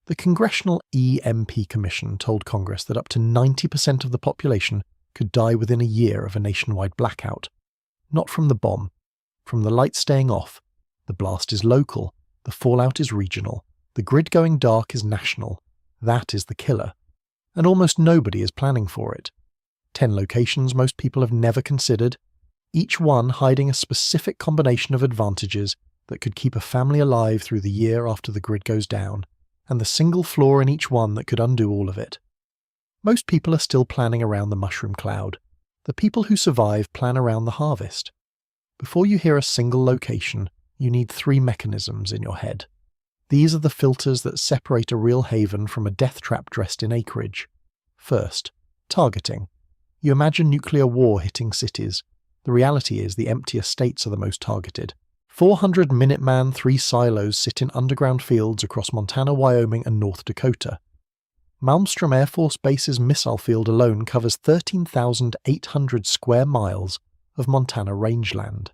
The Congressional EMP Commission told Congress that up to 90% of the population could die within a year of a nationwide blackout. Not from the bomb, from the lights staying off. The blast is local, the fallout is regional, the grid going dark is national. That is the killer. And almost nobody is planning for it. 10 locations most people have never considered, each one hiding a specific combination of advantages that could keep a family alive through the year after the grid goes down, and the single flaw in each one that could undo all of it. Most people are still planning around the mushroom cloud. The people who survive plan around the harvest. Before you hear a single location, you need 3 mechanisms in your head. These are the filters that separate a real haven from a death trap dressed in acreage. First, targeting. You imagine nuclear war hitting cities. The reality is the emptiest states are the most targeted. 400 Minuteman 3 silos sit in underground fields across Montana, Wyoming, and North Dakota. Malmstrom Air Force Base's missile field alone covers 13,800 square miles of Montana rangeland.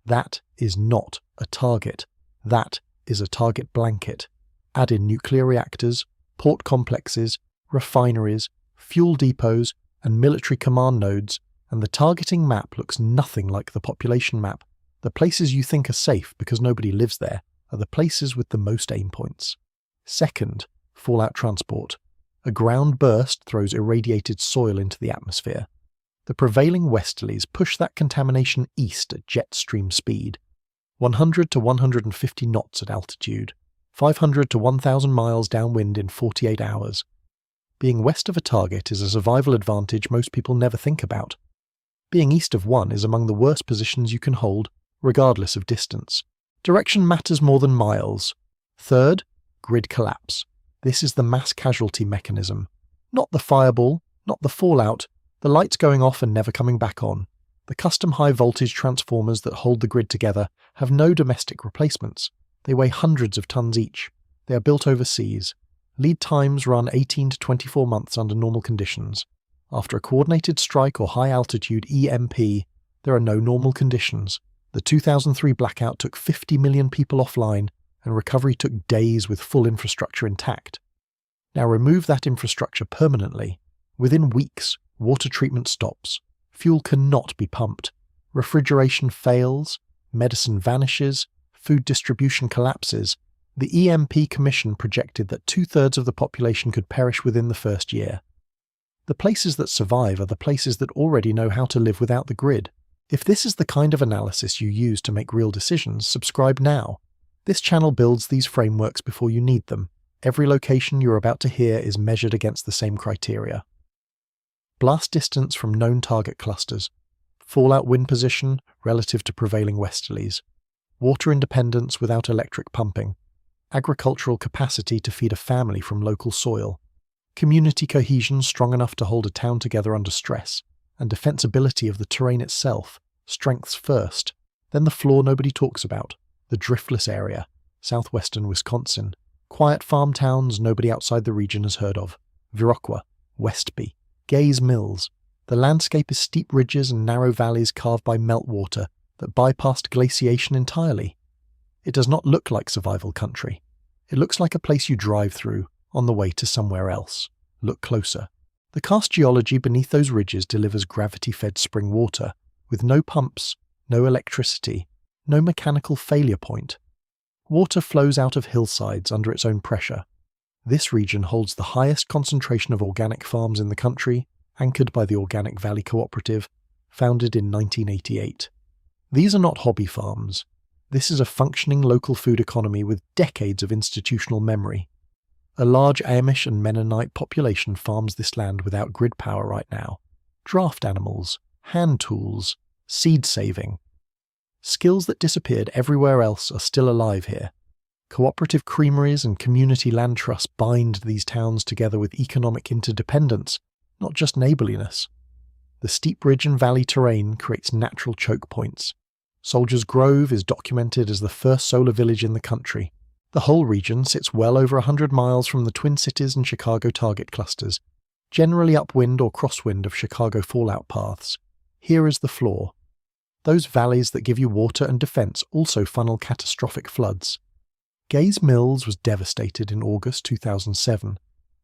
That is not a target. That is a target blanket. Add in nuclear reactors, port complexes, refineries, fuel depots, and military command nodes, and the targeting map looks nothing like the population map. The places you think are safe because nobody lives there are the places with the most aim points. Second, fallout transport. A ground burst throws irradiated soil into the atmosphere. The prevailing westerlies push that contamination east at jet stream speed, 100 to 150 knots at altitude, 500 to 1,000 miles downwind in 48 hours. Being west of a target is a survival advantage most people never think about. Being east of one is among the worst positions you can hold, regardless of distance. Direction matters more than miles. Third, grid collapse. This is the mass casualty mechanism. Not the fireball, not the fallout, the lights going off and never coming back on. The custom high-voltage transformers that hold the grid together have no domestic replacements. They weigh hundreds of tons each. They are built overseas. Lead times run 18 to 24 months under normal conditions. After a coordinated strike or high-altitude EMP, there are no normal conditions. The 2003 blackout took 50 million people offline, and recovery took days with full infrastructure intact. Now remove that infrastructure permanently. Within weeks, water treatment stops. Fuel cannot be pumped. Refrigeration fails. Medicine vanishes. Food distribution collapses. The EMP Commission projected that 2/3 of the population could perish within the first year. The places that survive are the places that already know how to live without the grid. If this is the kind of analysis you use to make real decisions, subscribe now. This channel builds these frameworks before you need them. Every location you're about to hear is measured against the same criteria. Blast distance from known target clusters. Fallout wind position relative to prevailing westerlies. Water independence without electric pumping. Agricultural capacity to feed a family from local soil. Community cohesion strong enough to hold a town together under stress. And defensibility of the terrain itself. Strengths first. Then the flaw nobody talks about. The Driftless area. Southwestern Wisconsin. Quiet farm towns nobody outside the region has heard of. Viroqua. Westby. Gaze Mills. The landscape is steep ridges and narrow valleys carved by meltwater that bypassed glaciation entirely. It does not look like survival country. It looks like a place you drive through on the way to somewhere else. Look closer. The karst geology beneath those ridges delivers gravity-fed spring water, with no pumps, no electricity, no mechanical failure point. Water flows out of hillsides under its own pressure. This region holds the highest concentration of organic farms in the country, anchored by the Organic Valley Cooperative, founded in 1988. These are not hobby farms. This is a functioning local food economy with decades of institutional memory. A large Amish and Mennonite population farms this land without grid power right now. Draft animals, hand tools, seed saving. Skills that disappeared everywhere else are still alive here. Cooperative creameries and community land trusts bind these towns together with economic interdependence, not just neighborliness. The steep ridge and valley terrain creates natural choke points. Soldiers Grove is documented as the first solar village in the country. The whole region sits well over 100 miles from the Twin Cities and Chicago target clusters, generally upwind or crosswind of Chicago fallout paths. Here is the flaw. Those valleys that give you water and defense also funnel catastrophic floods. Gay's Mills was devastated in August 2007.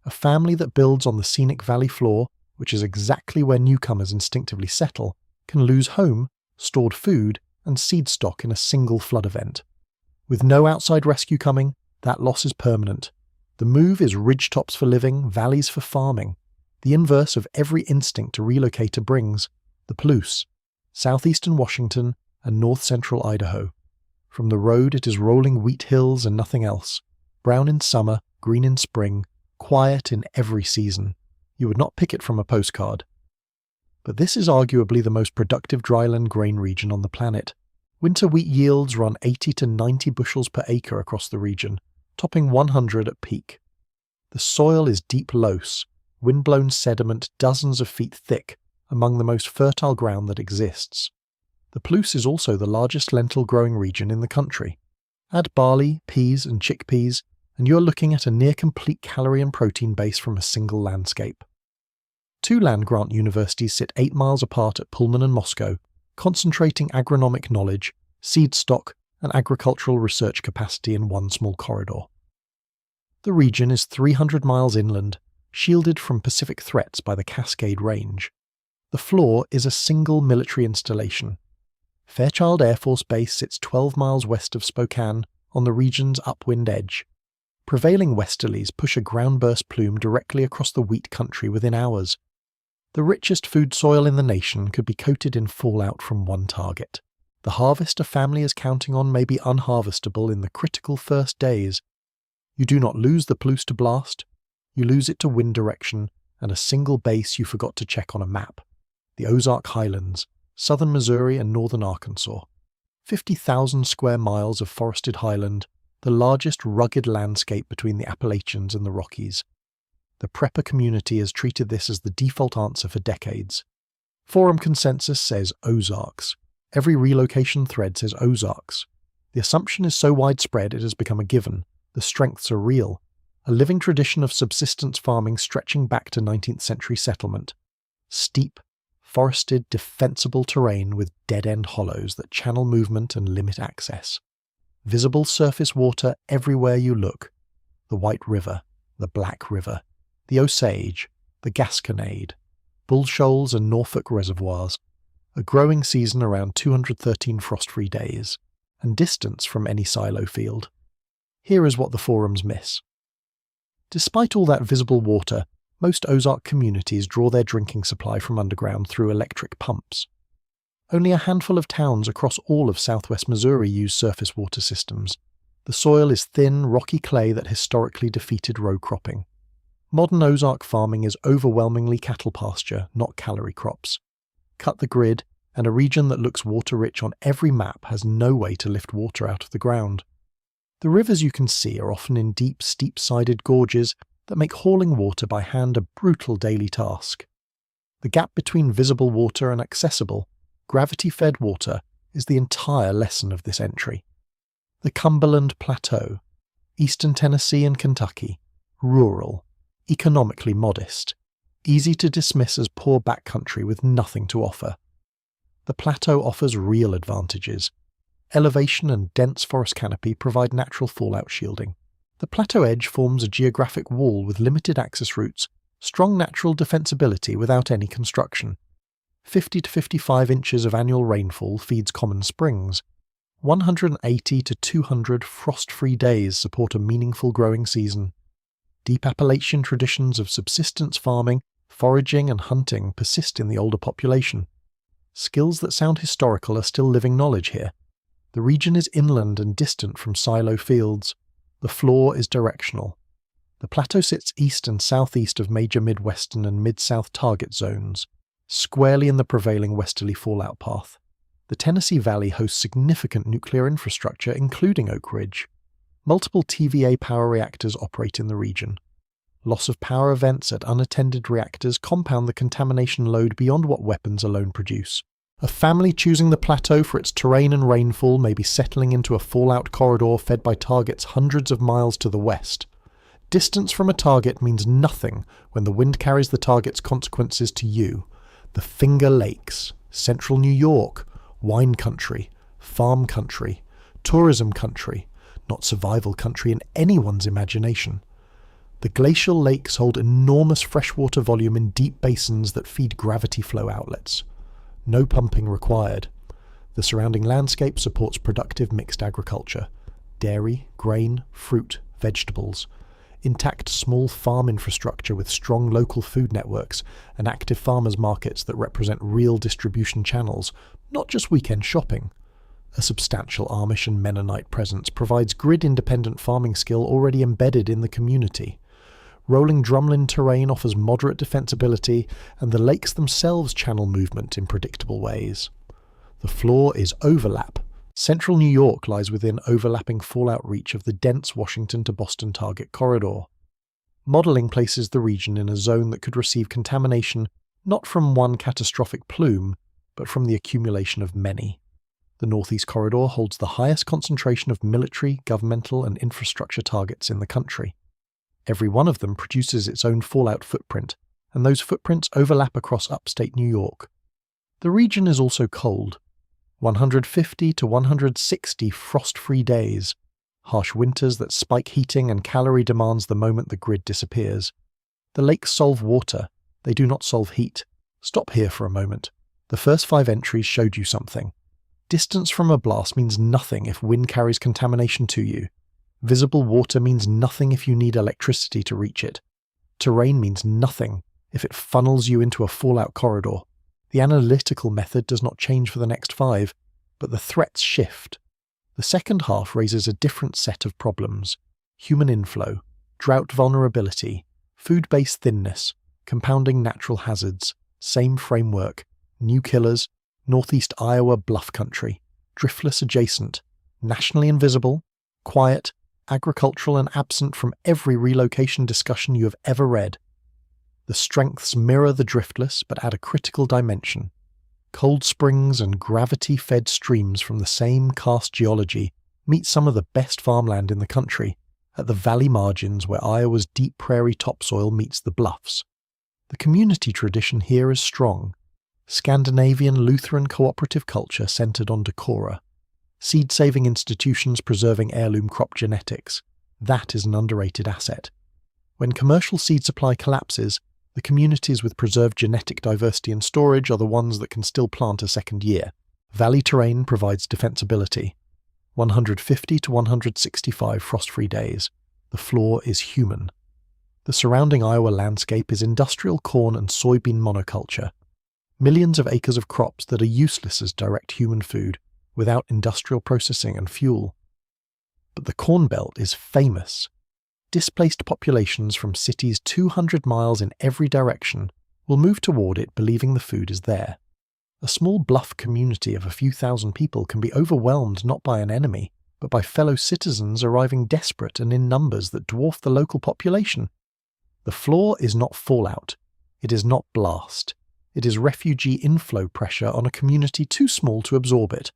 A family that builds on the scenic valley floor, which is exactly where newcomers instinctively settle, can lose home, stored food, and seed stock in a single flood event. With no outside rescue coming, that loss is permanent. The move is ridgetops for living, valleys for farming, the inverse of every instinct a relocator brings, the Palouse, southeastern Washington and north-central Idaho. From the road it is rolling wheat hills and nothing else, brown in summer, green in spring, quiet in every season. You would not pick it from a postcard. But this is arguably the most productive dryland grain region on the planet. Winter wheat yields run 80 to 90 bushels per acre across the region, topping 100 at peak. The soil is deep loess, wind-blown sediment dozens of feet thick, among the most fertile ground that exists. The Palouse is also the largest lentil-growing region in the country. Add barley, peas and chickpeas, and you're looking at a near-complete calorie and protein base from a single landscape. Two land-grant universities sit 8 miles apart at Pullman and Moscow, concentrating agronomic knowledge, seed stock, and agricultural research capacity in one small corridor. The region is 300 miles inland, shielded from Pacific threats by the Cascade Range. The flaw is a single military installation. Fairchild Air Force Base sits 12 miles west of Spokane on the region's upwind edge. Prevailing westerlies push a groundburst plume directly across the wheat country within hours. The richest food soil in the nation could be coated in fallout from one target. The harvest a family is counting on may be unharvestable in the critical first days. You do not lose the Palouse to blast, you lose it to wind direction and a single base you forgot to check on a map. The Ozark Highlands, southern Missouri and northern Arkansas. 50,000 square miles of forested highland, the largest rugged landscape between the Appalachians and the Rockies. The prepper community has treated this as the default answer for decades. Forum consensus says Ozarks. Every relocation thread says Ozarks. The assumption is so widespread it has become a given. The strengths are real. A living tradition of subsistence farming stretching back to 19th century settlement. Steep, forested, defensible terrain with dead-end hollows that channel movement and limit access. Visible surface water everywhere you look. The White River, the Black River, the Osage, the Gasconade, Bull Shoals and Norfolk reservoirs. A growing season around 213 frost-free days, and distance from any silo field. Here is what the forums miss. Despite all that visible water, most Ozark communities draw their drinking supply from underground through electric pumps. Only a handful of towns across all of southwest Missouri use surface water systems. The soil is thin, rocky clay that historically defeated row cropping. Modern Ozark farming is overwhelmingly cattle pasture, not calorie crops. Cut the grid, and a region that looks water-rich on every map has no way to lift water out of the ground. The rivers you can see are often in deep, steep-sided gorges that make hauling water by hand a brutal daily task. The gap between visible water and accessible, gravity-fed water is the entire lesson of this entry. The Cumberland Plateau, eastern Tennessee and Kentucky, rural, economically modest, easy to dismiss as poor backcountry with nothing to offer. The Plateau offers real advantages. Elevation and dense forest canopy provide natural fallout shielding. The Plateau edge forms a geographic wall with limited access routes, strong natural defensibility without any construction. 50 to 55 inches of annual rainfall feeds common springs. 180 to 200 frost-free days support a meaningful growing season. Deep Appalachian traditions of subsistence farming, foraging and hunting persist in the older population. Skills that sound historical are still living knowledge here. The region is inland and distant from silo fields. The flaw is directional. The plateau sits east and southeast of major midwestern and mid-south target zones, squarely in the prevailing westerly fallout path. The Tennessee Valley hosts significant nuclear infrastructure, including Oak Ridge. Multiple TVA power reactors operate in the region. Loss of power events at unattended reactors compound the contamination load beyond what weapons alone produce. A family choosing the plateau for its terrain and rainfall may be settling into a fallout corridor fed by targets hundreds of miles to the west. Distance from a target means nothing when the wind carries the target's consequences to you. The Finger Lakes, central New York, wine country, farm country, tourism country, not survival country in anyone's imagination. The glacial lakes hold enormous freshwater volume in deep basins that feed gravity flow outlets. No pumping required. The surrounding landscape supports productive mixed agriculture: dairy, grain, fruit, vegetables, intact small farm infrastructure with strong local food networks and active farmers markets that represent real distribution channels, not just weekend shopping. A substantial Amish and Mennonite presence provides grid-independent farming skill already embedded in the community. Rolling drumlin terrain offers moderate defensibility, and the lakes themselves channel movement in predictable ways. The flaw is overlap. Central New York lies within overlapping fallout reach of the dense Washington to Boston target corridor. Modelling places the region in a zone that could receive contamination not from one catastrophic plume, but from the accumulation of many. The Northeast Corridor holds the highest concentration of military, governmental, and infrastructure targets in the country. Every one of them produces its own fallout footprint, and those footprints overlap across upstate New York. The region is also cold. 150 to 160 frost-free days, harsh winters that spike heating and calorie demands the moment the grid disappears. The lakes solve water, they do not solve heat. Stop here for a moment. The first 5 entries showed you something. Distance from a blast means nothing if wind carries contamination to you. Visible water means nothing if you need electricity to reach it. Terrain means nothing if it funnels you into a fallout corridor. The analytical method does not change for the next 5, but the threats shift. The second half raises a different set of problems: human inflow, drought vulnerability, food-based thinness, compounding natural hazards, same framework, new killers, northeast Iowa bluff country, driftless adjacent, nationally invisible, quiet, agricultural and absent from every relocation discussion you have ever read. The strengths mirror the driftless but add a critical dimension. Cold springs and gravity-fed streams from the same karst geology meet some of the best farmland in the country, at the valley margins where Iowa's deep prairie topsoil meets the bluffs. The community tradition here is strong. Scandinavian Lutheran cooperative culture centered on decora. Seed-saving institutions preserving heirloom crop genetics. That is an underrated asset. When commercial seed supply collapses, the communities with preserved genetic diversity and storage are the ones that can still plant a second year. Valley terrain provides defensibility. 150 to 165 frost-free days. The flaw is human. The surrounding Iowa landscape is industrial corn and soybean monoculture. Millions of acres of crops that are useless as direct human food, without industrial processing and fuel. But the Corn Belt is famous. Displaced populations from cities 200 miles in every direction will move toward it believing the food is there. A small bluff community of a few thousand people can be overwhelmed not by an enemy, but by fellow citizens arriving desperate and in numbers that dwarf the local population. The flaw is not fallout. It is not blast. It is refugee inflow pressure on a community too small to absorb it.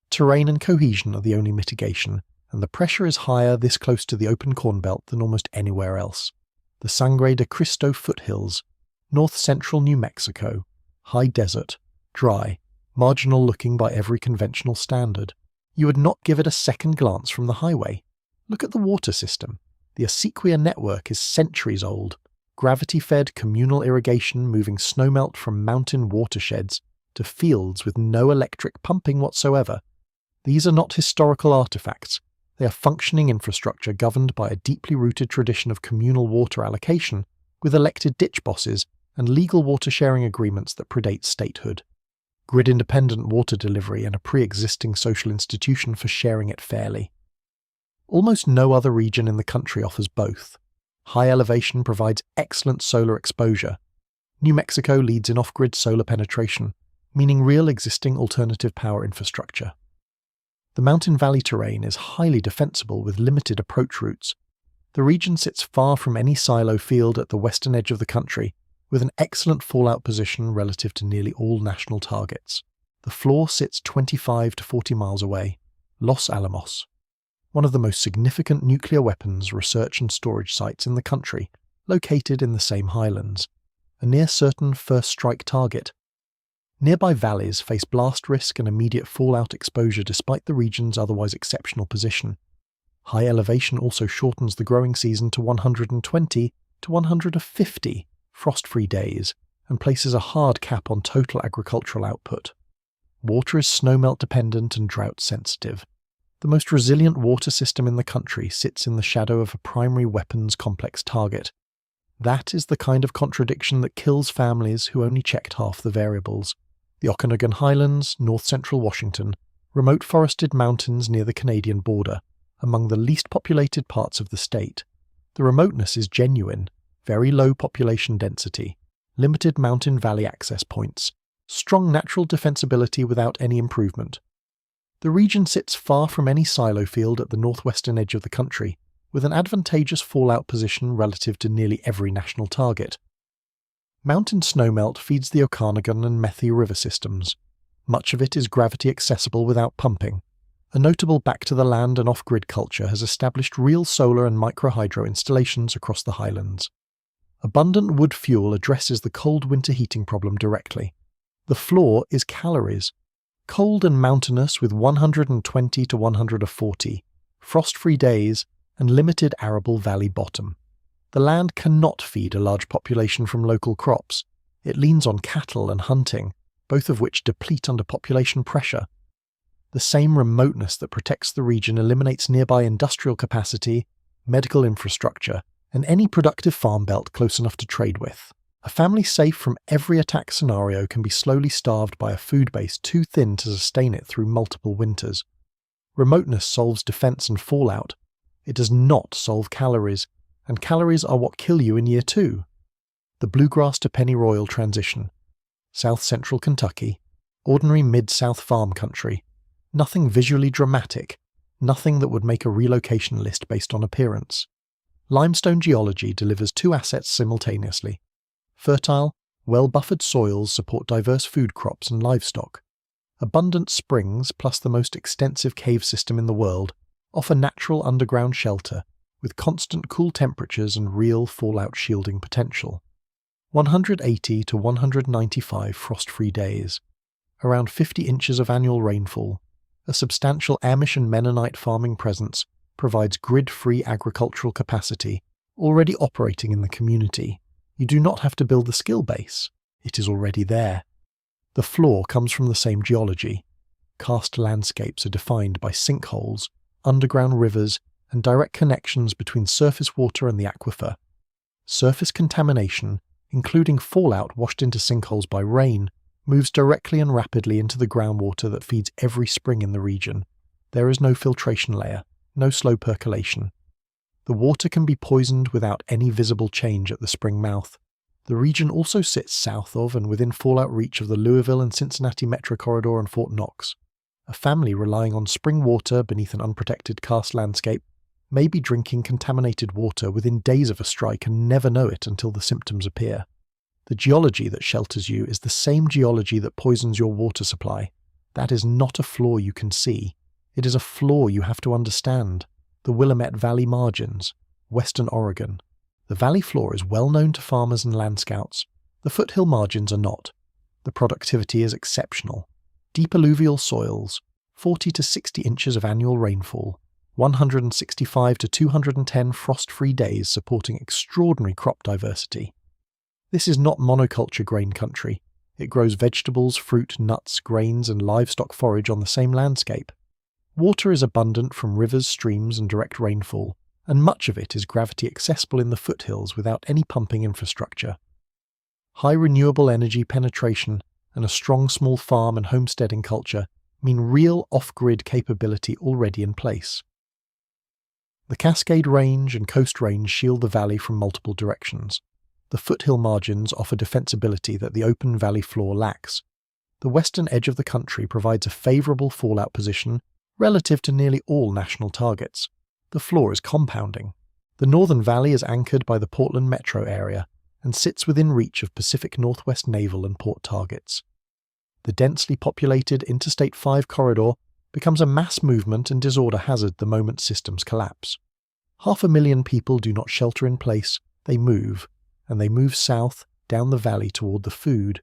Terrain and cohesion are the only mitigation, and the pressure is higher this close to the open corn belt than almost anywhere else. The Sangre de Cristo foothills, north-central New Mexico, high desert, dry, marginal looking by every conventional standard. You would not give it a second glance from the highway. Look at the water system. The Acequia network is centuries old. Gravity-fed communal irrigation moving snowmelt from mountain watersheds to fields with no electric pumping whatsoever. These are not historical artifacts. They are functioning infrastructure governed by a deeply rooted tradition of communal water allocation, with elected ditch bosses and legal water-sharing agreements that predate statehood. Grid-independent water delivery and a pre-existing social institution for sharing it fairly. Almost no other region in the country offers both. High elevation provides excellent solar exposure. New Mexico leads in off-grid solar penetration, meaning real existing alternative power infrastructure. The mountain valley terrain is highly defensible with limited approach routes. The region sits far from any silo field at the western edge of the country, with an excellent fallout position relative to nearly all national targets. The flaw sits 25 to 40 miles away, Los Alamos, one of the most significant nuclear weapons research and storage sites in the country, located in the same highlands, a near-certain first-strike target. Nearby valleys face blast risk and immediate fallout exposure despite the region's otherwise exceptional position. High elevation also shortens the growing season to 120 to 150 frost-free days and places a hard cap on total agricultural output. Water is snowmelt dependent and drought sensitive. The most resilient water system in the country sits in the shadow of a primary weapons complex target. That is the kind of contradiction that kills families who only checked half the variables. The Okanogan Highlands, north-central Washington, remote forested mountains near the Canadian border, among the least populated parts of the state. The remoteness is genuine, very low population density, limited mountain valley access points, strong natural defensibility without any improvement. The region sits far from any silo field at the northwestern edge of the country, with an advantageous fallout position relative to nearly every national target. Mountain snowmelt feeds the Okanogan and Methe river systems. Much of it is gravity accessible without pumping. A notable back-to-the-land and off-grid culture has established real solar and microhydro installations across the Highlands. Abundant wood fuel addresses the cold winter heating problem directly. The flaw is calories. Cold and mountainous with 120 to 140, frost-free days, and limited arable valley bottom. The land cannot feed a large population from local crops. It leans on cattle and hunting, both of which deplete under population pressure. The same remoteness that protects the region eliminates nearby industrial capacity, medical infrastructure, and any productive farm belt close enough to trade with. A family safe from every attack scenario can be slowly starved by a food base too thin to sustain it through multiple winters. Remoteness solves defense and fallout. It does not solve calories, and calories are what kill you in year 2. The Bluegrass-to-Pennyroyal transition. South-central Kentucky. Ordinary mid-south farm country. Nothing visually dramatic. Nothing that would make a relocation list based on appearance. Limestone geology delivers 2 assets simultaneously. Fertile, well-buffered soils support diverse food crops and livestock. Abundant springs, plus the most extensive cave system in the world, offer natural underground shelter with constant cool temperatures and real fallout shielding potential. 180 to 195 frost-free days. Around 50 inches of annual rainfall. A substantial Amish and Mennonite farming presence provides grid-free agricultural capacity, already operating in the community. You do not have to build the skill base. It is already there. The flaw comes from the same geology. Karst landscapes are defined by sinkholes, underground rivers, and direct connections between surface water and the aquifer. Surface contamination, including fallout washed into sinkholes by rain, moves directly and rapidly into the groundwater that feeds every spring in the region. There is no filtration layer, no slow percolation. The water can be poisoned without any visible change at the spring mouth. The region also sits south of and within fallout reach of the Louisville and Cincinnati Metro Corridor and Fort Knox. A family relying on spring water beneath an unprotected karst landscape may be drinking contaminated water within days of a strike and never know it until the symptoms appear. The geology that shelters you is the same geology that poisons your water supply. That is not a flaw you can see. It is a flaw you have to understand. The Willamette Valley margins, Western Oregon. The valley floor is well known to farmers and land scouts. The foothill margins are not. The productivity is exceptional. Deep alluvial soils, 40 to 60 inches of annual rainfall, 165 to 210 frost-free days supporting extraordinary crop diversity. This is not monoculture grain country. It grows vegetables, fruit, nuts, grains, and livestock forage on the same landscape. Water is abundant from rivers, streams, and direct rainfall, and much of it is gravity accessible in the foothills without any pumping infrastructure. High renewable energy penetration and a strong small farm and homesteading culture mean real off-grid capability already in place. The Cascade Range and Coast Range shield the valley from multiple directions. The foothill margins offer defensibility that the open valley floor lacks. The western edge of the country provides a favourable fallout position relative to nearly all national targets. The floor is compounding. The northern valley is anchored by the Portland metro area and sits within reach of Pacific Northwest naval and port targets. The densely populated Interstate 5 corridor becomes a mass movement and disorder hazard the moment systems collapse. 500,000 people do not shelter in place, they move, and they move south, down the valley toward the food.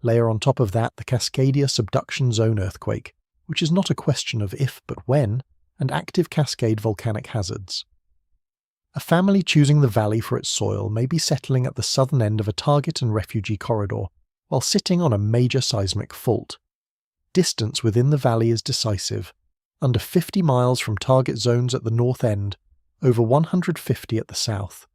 Layer on top of that the Cascadia subduction zone earthquake, which is not a question of if but when, and active cascade volcanic hazards. A family choosing the valley for its soil may be settling at the southern end of a target and refugee corridor, while sitting on a major seismic fault. Distance within the valley is decisive. Under 50 miles from target zones at the north end, over 150 at the south.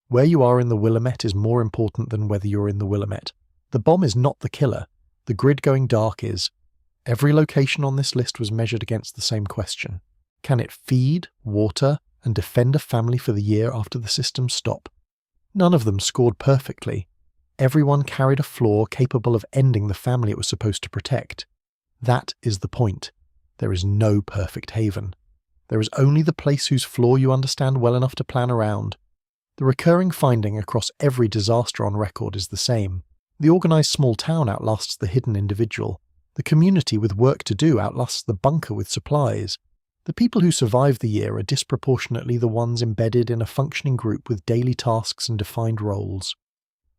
Where you are in the Willamette is more important than whether you're in the Willamette. The bomb is not the killer. The grid going dark is. Every location on this list was measured against the same question. Can it feed, water, and defend a family for the year after the systems stop? None of them scored perfectly. Everyone carried a flaw capable of ending the family it was supposed to protect. That is the point. There is no perfect haven. There is only the place whose flaw you understand well enough to plan around. The recurring finding across every disaster on record is the same. The organised small town outlasts the hidden individual. The community with work to do outlasts the bunker with supplies. The people who survive the year are disproportionately the ones embedded in a functioning group with daily tasks and defined roles.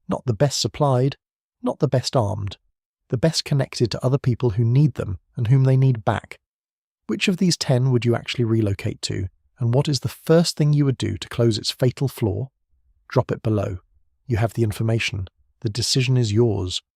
Not the best supplied, not the best armed. The best connected to other people who need them and whom they need back. Which of these 10 would you actually relocate to, and what is the first thing you would do to close its fatal flaw? Drop it below. You have the information. The decision is yours.